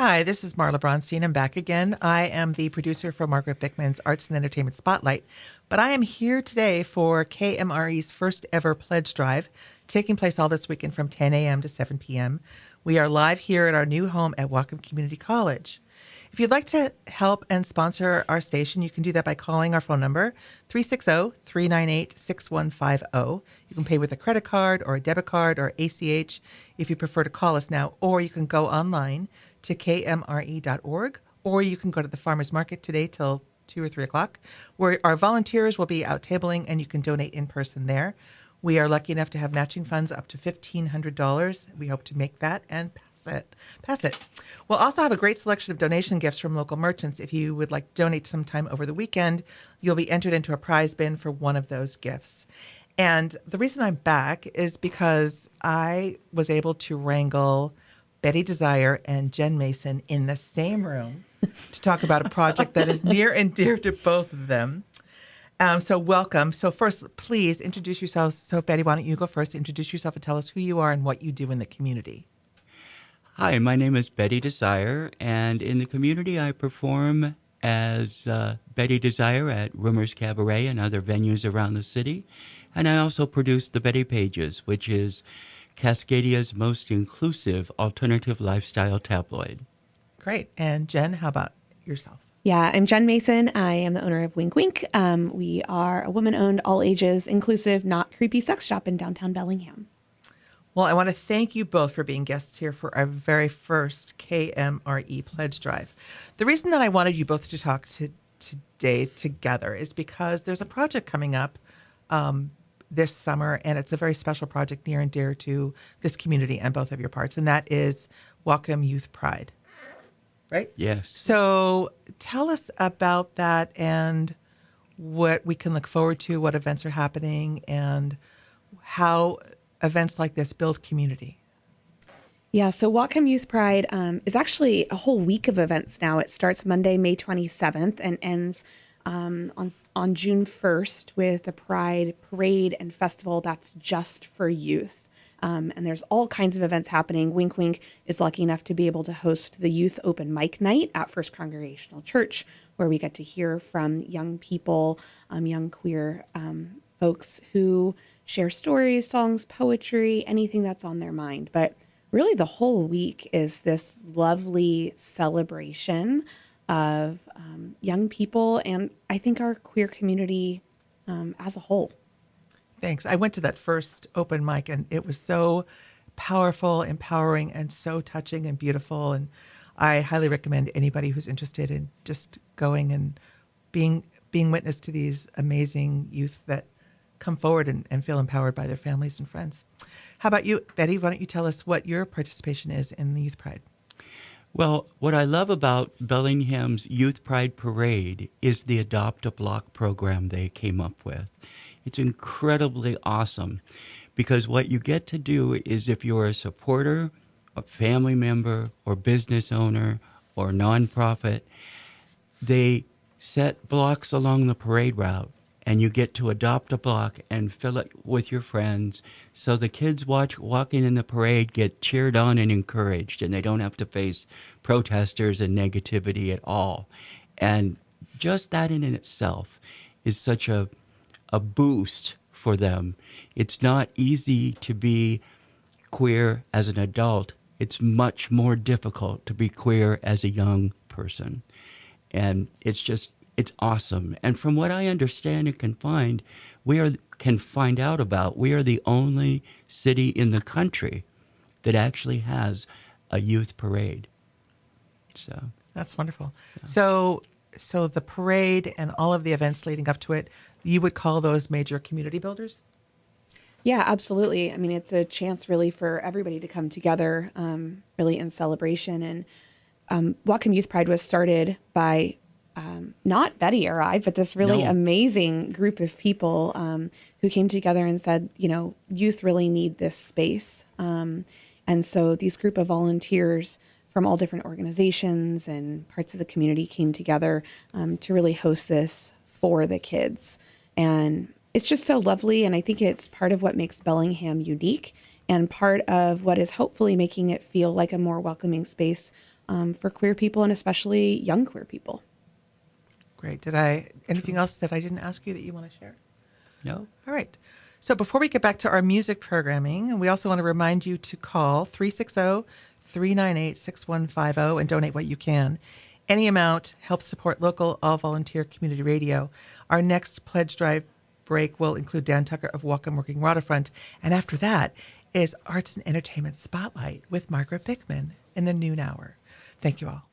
Hi, this is Marla Bronstein. I'm back again. I am the producer for Margaret Bickman's Arts and Entertainment Spotlight, but I am here today for KMRE's first ever pledge drive, taking place all this weekend from 10 a.m. to 7 p.m. We are live here at our new home at Whatcom Community College. If you'd like to help and sponsor our station, you can do that by calling our phone number, 360-398-6150. You can pay with a credit card or a debit card or ACH if you prefer to call us now, or you can go online to kmre.org, or you can go to the farmers market today till 2 or 3 o'clock, where our volunteers will be out tabling and you can donate in person there. We are lucky enough to have matching funds up to $1,500. We hope to make that and pass it. We'll also have a great selection of donation gifts from local merchants. If you would like to donate sometime over the weekend, you'll be entered into a prize bin for one of those gifts. And the reason I'm back is because I was able to wrangle Betty Desire and Jenn Mason in the same room to talk about a project that is near and dear to both of them. So welcome. So first, please introduce yourselves. So Betty, why don't you go first? Introduce yourself and tell us who you are and what you do in the community. Hi, my name is Betty Desire, and in the community I perform as Betty Desire at Rumors Cabaret and other venues around the city. And I also produce the Betty Pages, which is Cascadia's most inclusive alternative lifestyle tabloid. Great. And Jenn, how about yourself? Yeah, I'm Jenn Mason. I am the owner of WinkWink. We are a woman-owned, all-ages, inclusive, not creepy sex shop in downtown Bellingham. Well, I want to thank you both for being guests here for our very first KMRE Pledge Drive. The reason that I wanted you both to talk today together is because there's a project coming up this summer, and it's a very special project near and dear to this community and both of your parts, and that is Whatcom Youth Pride, right? Yes. So tell us about that and what we can look forward to, what events are happening, and how events like this build community. Yeah, so Whatcom Youth Pride is actually a whole week of events now. It starts Monday, May 27th and ends on June 1st with a Pride Parade and Festival that's just for youth. And there's all kinds of events happening. WinkWink is lucky enough to be able to host the Youth Open Mic Night at First Congregational Church, where we get to hear from young people, young queer folks who share stories, songs, poetry, anything that's on their mind. But really the whole week is this lovely celebration of young people and I think our queer community as a whole. Thanks. I went to that first open mic and it was so powerful, empowering, and so touching and beautiful. And I highly recommend anybody who's interested in just going and being witness to these amazing youth that come forward and feel empowered by their families and friends. How about you, Betty? Why don't you tell us what your participation is in the Youth Pride? Well, what I love about Bellingham's Youth Pride Parade is the Adopt a Block program they came up with. It's incredibly awesome because what you get to do is if you're a supporter, a family member, or business owner, or nonprofit, they set blocks along the parade route and you get to adopt a block and fill it with your friends so the kids walking in the parade get cheered on and encouraged and they don't have to face protesters and negativity at all. And just that in itself is such a boost for them. It's not easy to be queer as an adult. It's much more difficult to be queer as a young person. And it's awesome. And from what I understand and can find out about, we are the only city in the country that actually has a youth parade. So that's wonderful. Yeah. So the parade and all of the events leading up to it, you would call those major community builders? Yeah, absolutely. I mean, it's a chance really for everybody to come together, really in celebration. And Whatcom Youth Pride was started by not Betty or I, but this really amazing group of people who came together and said, you know, youth really need this space. And so these group of volunteers from all different organizations and parts of the community came together to really host this for the kids. And it's just so lovely. And I think it's part of what makes Bellingham unique and part of what is hopefully making it feel like a more welcoming space for queer people and especially young queer people. Great. Anything else that I didn't ask you that you want to share? No? All right. So before we get back to our music programming, we also want to remind you to call 360-398-6150 and donate what you can. Any amount helps support local, all-volunteer community radio. Our next pledge drive break will include Dan Tucker of Whatcom Working Waterfront. And after that is Arts and Entertainment Spotlight with Margaret Bickman in the noon hour. Thank you all.